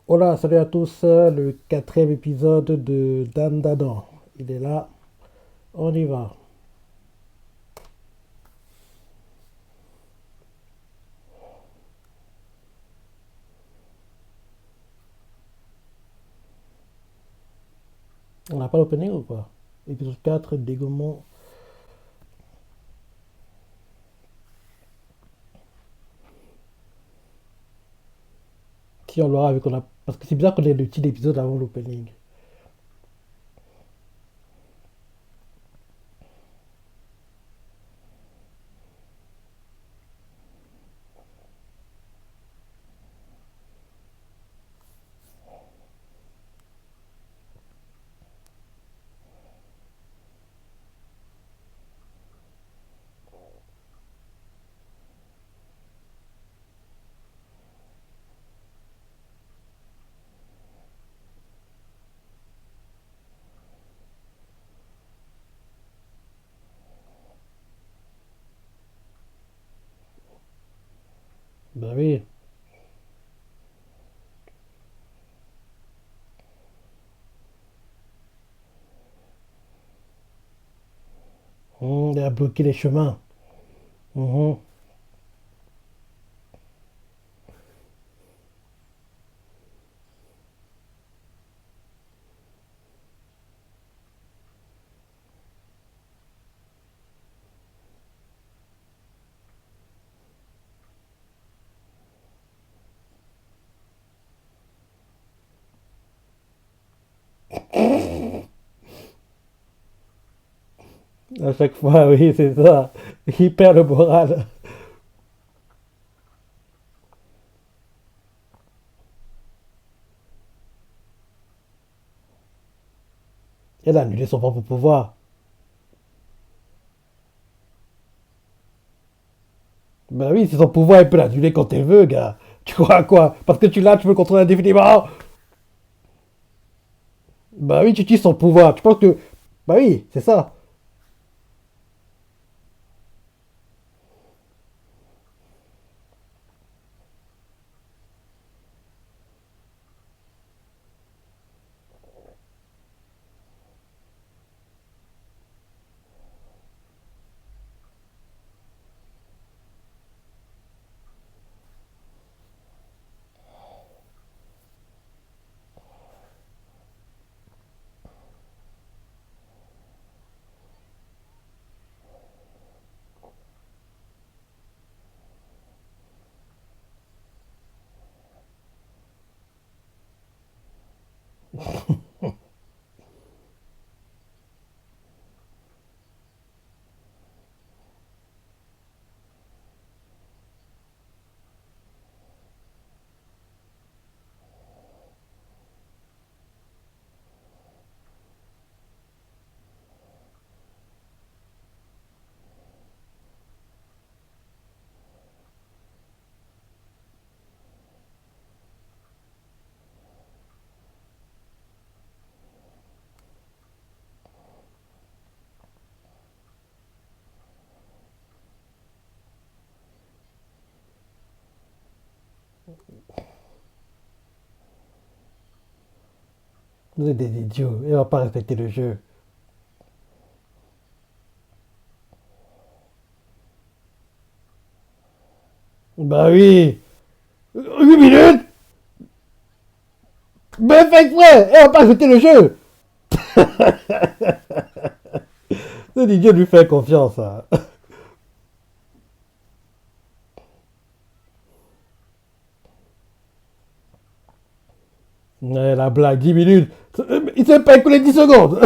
Hola, salut à tous, le quatrième épisode de Dan Dadan. Il est là, on y va. On n'a pas l'opening ou quoi? Épisode 4, dégoûtement. Si on l'aura avec on a... Parce que c'est bizarre qu'on ait le petit épisode avant l'opening. Bah oui. Il a bloqué les chemins. Mhm. À chaque fois, oui, c'est ça. Il perd le moral. Elle a annulé son propre pouvoir. Bah oui, c'est son pouvoir, elle peut l'annuler quand elle veut, gars. Tu crois à quoi? Parce que tu l'as, tu peux le contrôler indéfiniment. Bah oui, tu utilises son pouvoir. Tu penses que... Bah oui, c'est ça. Vous êtes des idiots. Elle va pas respecter le jeu. Bah oui. 8 minutes. Mais fais exprès. Elle va pas respecter le jeu. C'est idiot de lui faire confiance. Hein. Ouais, la blague, 10 minutes. Il s'est pas écoulé 10 secondes.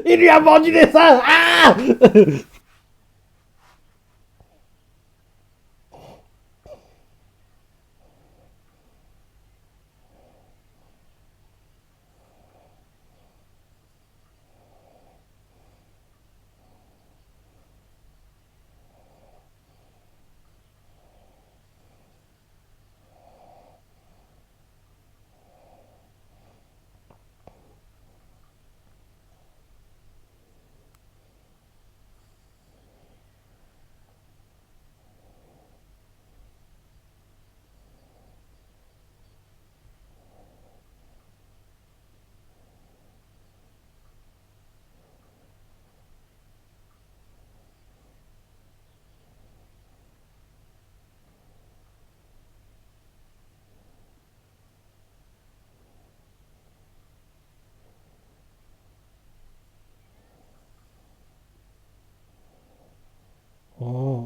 Il lui a vendu des seins. Ah.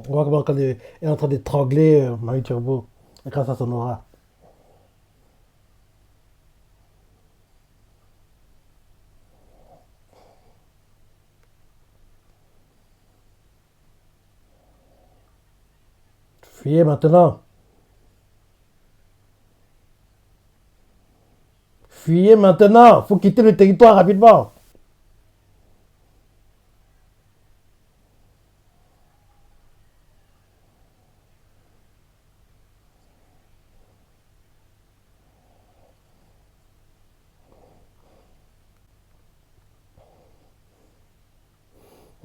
On voit comment elle est en train d'étrangler Marie Turbo grâce à son aura. Fuyez maintenant. Fuyez maintenant. Faut quitter le territoire rapidement.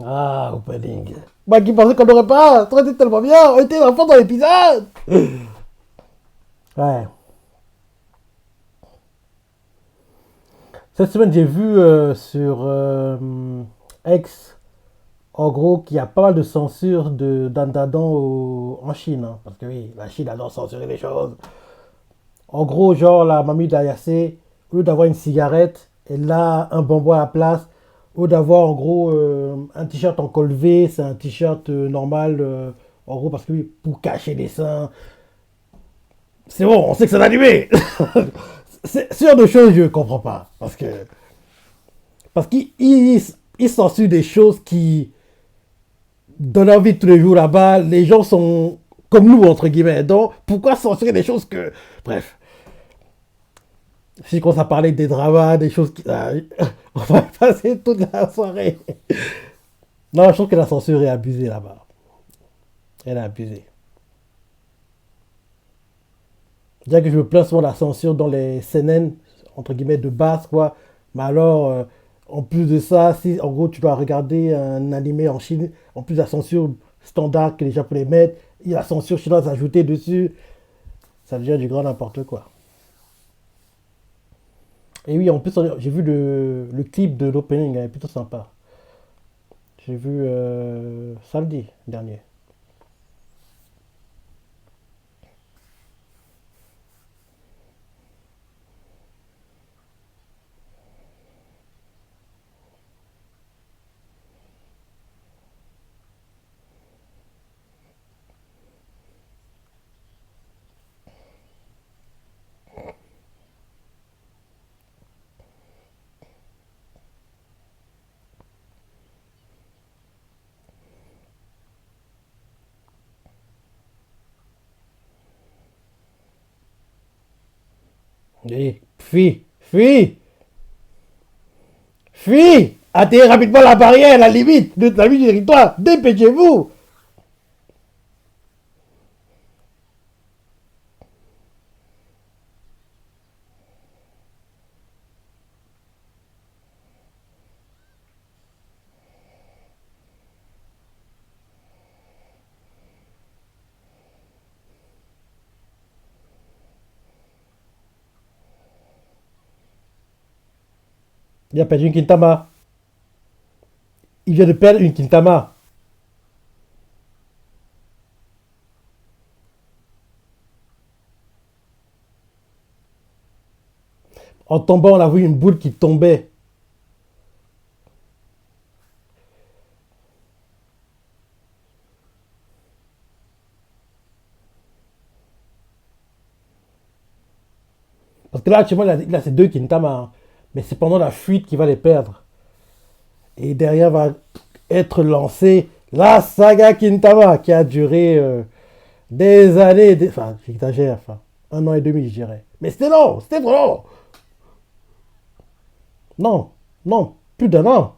Ah, opening. Moi qui pensais qu'on n'aurait pas. Ça aurait été tellement bien. On était dans dans l'épisode. Ouais. Cette semaine, j'ai vu sur X, en gros, qu'il y a pas mal de censure d'Andadan en Chine, hein. Parce que oui, la Chine adore censurer les choses. En gros, genre, la mamie d'Ayacé, au lieu d'avoir une cigarette, elle a un bonbon à la place. Au lieu d'avoir, en gros, un t-shirt en col V, c'est un t-shirt normal, en gros, parce que oui, pour cacher les seins. C'est bon, on sait que c'est un animé. C'est ce genre de choses, je comprends pas. Parce qu'il censure des choses qui, dans leur vie de tous les jours là-bas, les gens sont comme nous, entre guillemets. Donc, pourquoi censurer des choses que. Bref, si je commence à parler des dramas, des choses qui. On va passer toute la soirée. Non, je trouve que la censure est abusée là-bas. Elle est abusée. Déjà que je me plains souvent de la censure dans les CNN, entre guillemets, de base, quoi. Mais alors, en plus de ça, si en gros tu dois regarder un animé en Chine, en plus de la censure standard que les Japonais mettent, il y a la censure chinoise ajoutée dessus, ça devient du grand n'importe quoi. Et oui, en plus, j'ai vu le clip de l'opening, il est plutôt sympa. J'ai vu samedi dernier. Et fuis, fuis, atteignez rapidement la barrière, la limite, la limite du territoire, dépêchez-vous. Il a perdu une Quintama. Il vient de perdre une Quintama. En tombant, on a vu une boule qui tombait. Parce que là, actuellement, il a ses deux Quintama, hein. Mais c'est pendant la fuite qu'il va les perdre. Et derrière va être lancée la saga Quintama qui a duré des années. Enfin, j'exagère, enfin, 1 an et demi, je dirais. Mais c'était long, c'était trop long. Non, non, plus d'1 an.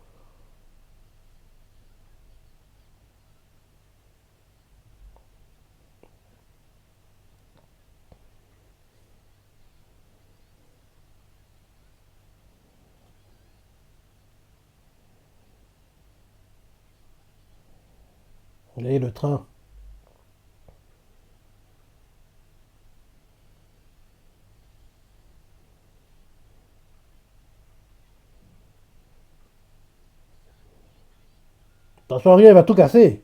Et le train. Attention, rien, il va tout casser.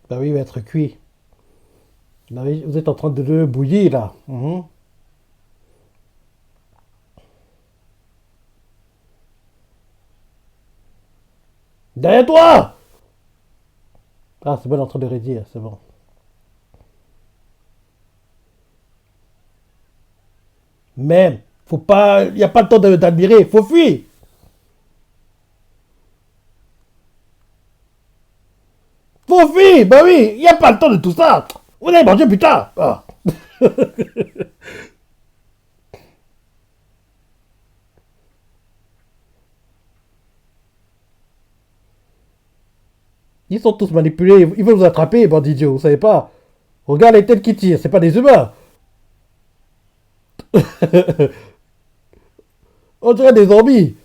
Bah oui, il va être cuit. Bah oui, vous êtes en train de le bouillir là. Mhm. Derrière toi. Ah, c'est bon, il est en train de réduire, c'est bon. Même, faut pas, il n'y a pas le temps d'admirer, faut fuir. Faut fuir, bah oui, il n'y a pas le temps de tout ça. Vous allez manger plus tard. Ah. Ils sont tous manipulés, ils veulent vous attraper, bande d'idiots, vous savez pas. Regarde les têtes qui tirent, c'est pas des humains. On dirait des zombies.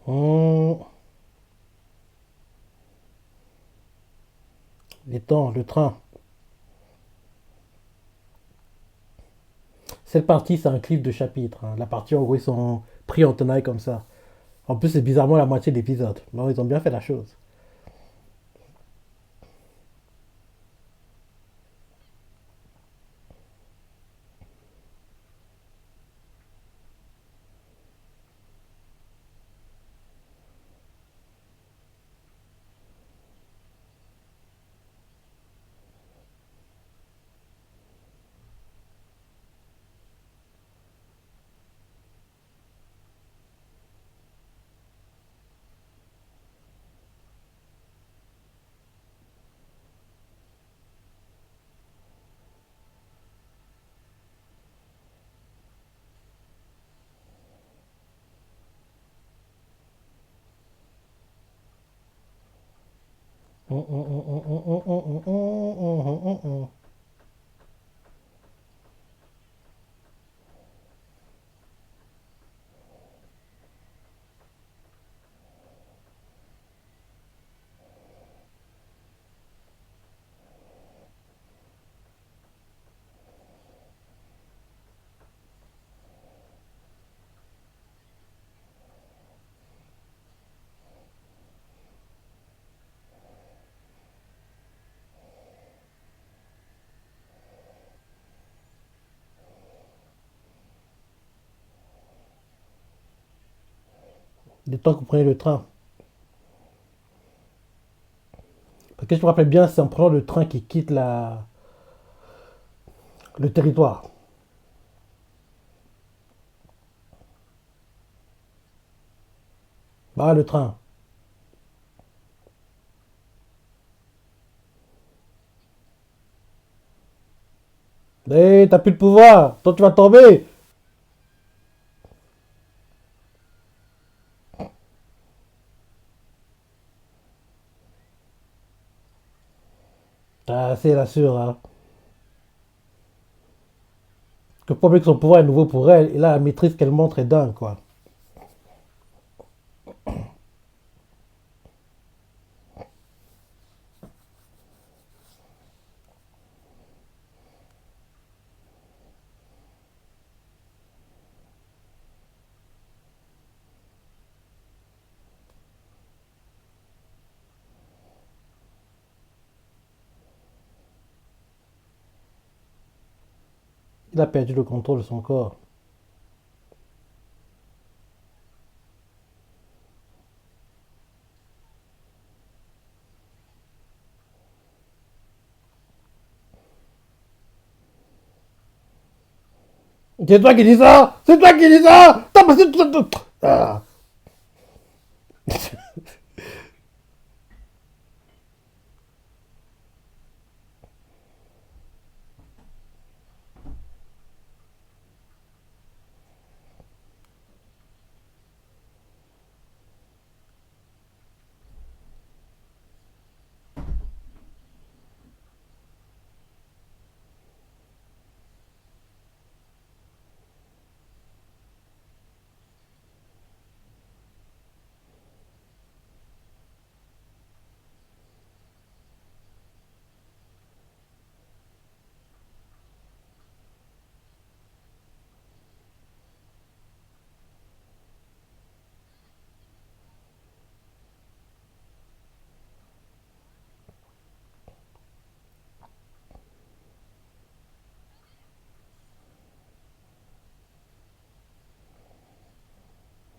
Hmm, les temps, le train. Cette partie, c'est un clip de chapitre, hein. La partie, en gros, ils sont pris en tenaille comme ça. En plus, c'est bizarrement la moitié de l'épisode. Non, ils ont bien fait la chose. Le temps que vous prenez le train. Parce que je me rappelle bien, c'est en prenant le train qui quitte le territoire. Bah, le train. Eh, t'as plus de pouvoir. Toi, tu vas tomber. Ah, c'est la sûre, hein. Que le problème, que son pouvoir est nouveau pour elle. Et là, la maîtrise qu'elle montre est dingue, quoi. Il a perdu le contrôle de son corps. C'est toi qui dis ça. C'est toi qui dis ça. T'as passé tout. Ah.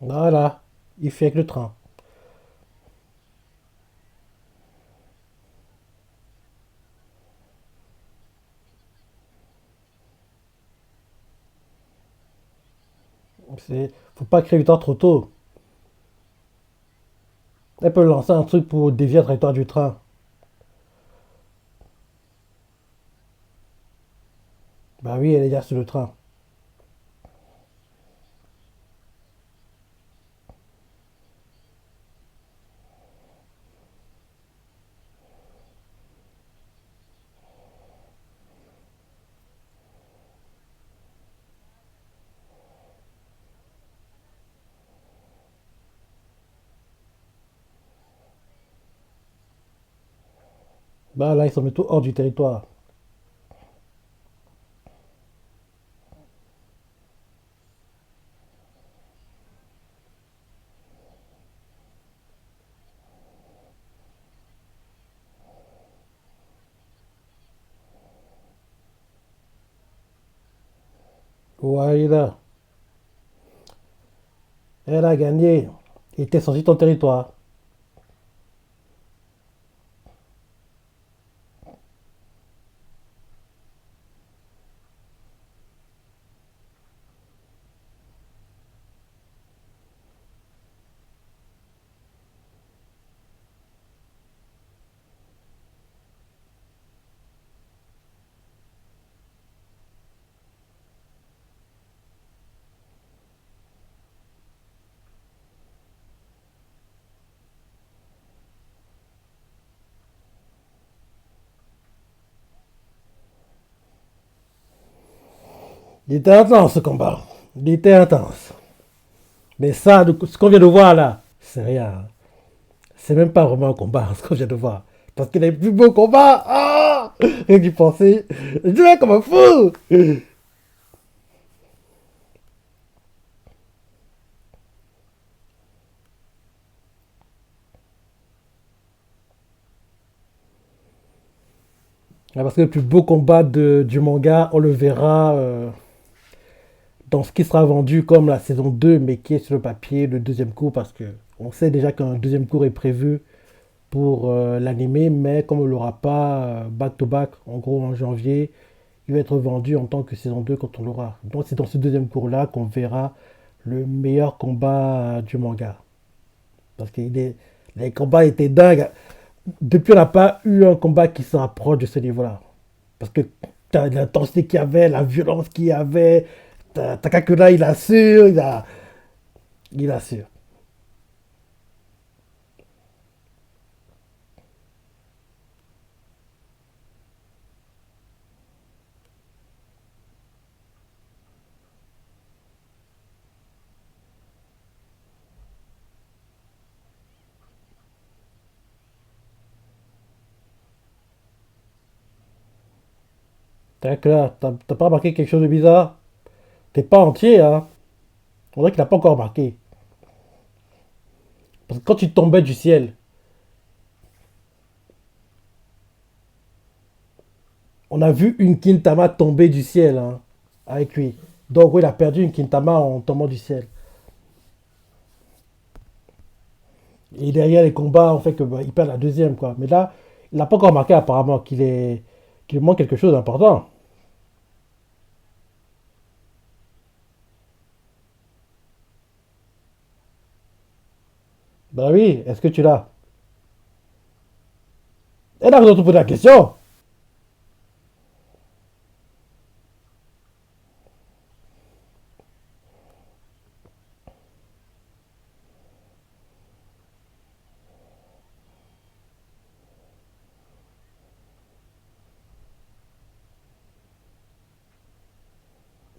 Voilà, il fait avec le train. Faut pas créer le temps trop tôt. Elle peut lancer un truc pour dévier la trajectoire du train. Bah oui, elle est déjà sur le train. Bah là, ils sont bientôt hors du territoire. Voilà, elle a gagné. Et t'es sorti de ton territoire. Il était intense ce combat. Il était intense. Mais ça, ce qu'on vient de voir là, c'est rien. C'est même pas vraiment un combat, ce qu'on vient de voir. Parce que les plus beaux combats, ah, rien d'y penser. Je vais comme un fou. Ah, parce que le plus beau combat du manga, on le verra dans ce qui sera vendu comme la saison 2, mais qui est sur le papier, le deuxième cours, parce que on sait déjà qu'un deuxième cours est prévu pour l'animé, mais comme on ne l'aura pas back-to-back, en gros en janvier, il va être vendu en tant que saison 2 quand on l'aura. Donc c'est dans ce deuxième cours-là qu'on verra le meilleur combat du manga. Parce que les combats étaient dingues. Depuis, on n'a pas eu un combat qui se rapproche de ce niveau-là. Parce que l'intensité qu'il y avait, la violence qu'il y avait, Takakura, il assure, il assure. Takakura, t'as pas remarqué quelque chose de bizarre? T'es pas entier, hein? On dirait qu'il n'a pas encore remarqué. Parce que quand tu tombais du ciel, on a vu une Kintama tomber du ciel, hein, avec lui. Donc, oui, il a perdu une Kintama en tombant du ciel. Et derrière les combats, on fait que bah, il perd la deuxième, quoi. Mais là, il n'a pas encore remarqué apparemment qu'il manque quelque chose d'important. Bah oui, est-ce que tu l'as? Et là, vous avez tout posé la question.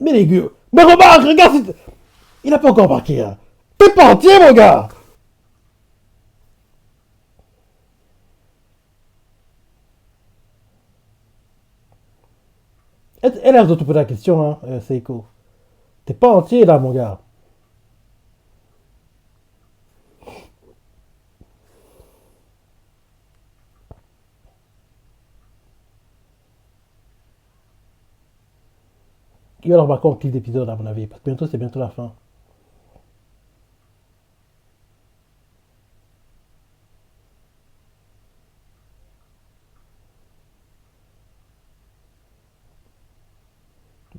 Mais les gars, mais remarque, regarde, il n'a pas encore marqué, hein. T'es pas entier, mon gars. Et là, vous avez tout posé la question, hein, Seiko. T'es pas entier, là, mon gars. Il va le remarquer en clip d'épisode, à mon avis. Parce que bientôt, c'est bientôt la fin.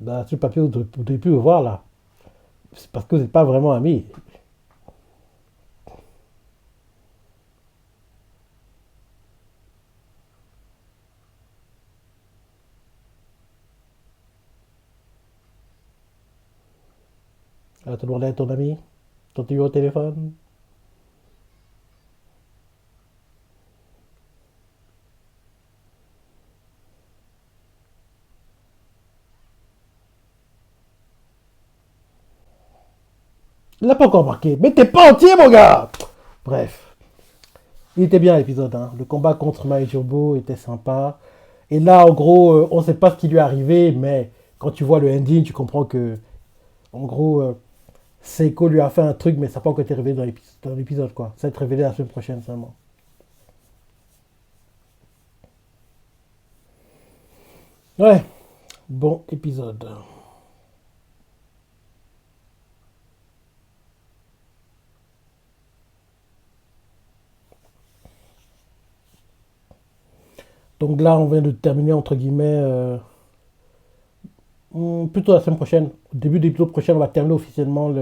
Là, sur le papier, vous ne devez plus vous voir là. C'est parce que vous n'êtes pas vraiment amis. Alors, tu demandais à ton ami, ton numéro au téléphone. Il l'a pas encore marqué. Mais t'es pas entier, mon gars. Bref. Il était bien l'épisode, hein. Le combat contre Maï Turbo était sympa. Et là, en gros, on ne sait pas ce qui lui est arrivé, mais quand tu vois le ending, tu comprends que, en gros, Seiko lui a fait un truc, mais ça n'a pas encore été révélé dans l'épisode, quoi. Ça va être révélé la semaine prochaine seulement. Ouais, bon épisode. Donc là, on vient de terminer, entre guillemets, plutôt la semaine prochaine. Au début de l'épisode prochain, on va terminer officiellement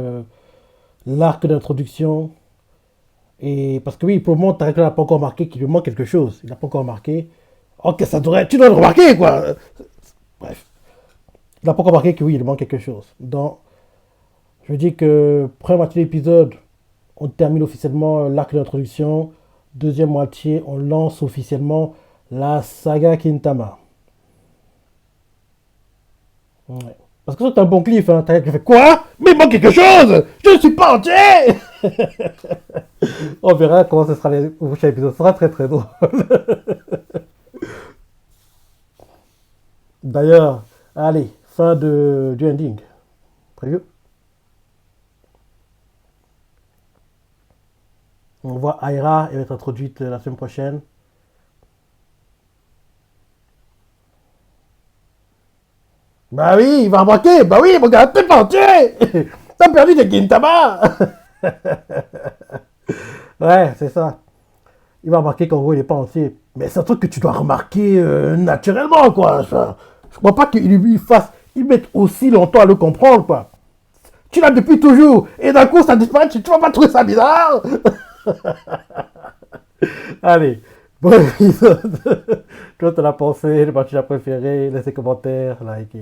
l'arc d'introduction. Et parce que oui, pour le moment, Tarek n'a pas encore marqué qu'il lui manque quelque chose. Il n'a pas encore marqué. Ok, ça devrait. Tu dois le remarquer, quoi. Bref. Il n'a pas encore marqué que oui, il lui manque quelque chose. Donc, je dis que première moitié de l'épisode, on termine officiellement l'arc d'introduction. Deuxième moitié, on lance officiellement la saga Kintama. Ouais. Parce que c'est un bon cliff, hein. T'as fait quoi? Mais il manque quelque chose! Je ne suis pas entier! On verra comment ce sera les prochains épisodes. Ce sera très très drôle. D'ailleurs, allez, fin du ending. Prévu? On voit Aira, elle va être introduite la semaine prochaine. Bah oui, il va remarquer. Bah oui, mon gars, t'es pas entier! T'as perdu des Gintama! Ouais, c'est ça. Il va remarquer qu'en gros, il est pas entier. Mais c'est un truc que tu dois remarquer naturellement, quoi. Je crois pas qu'il lui fasse. Il mette aussi longtemps à le comprendre, quoi. Tu l'as depuis toujours. Et d'un coup, ça disparaît. Tu vas pas trouver ça bizarre? Allez, bon épisode. Toi, t'en as pensé, le match tu l'as préféré, laissez commentaires, like.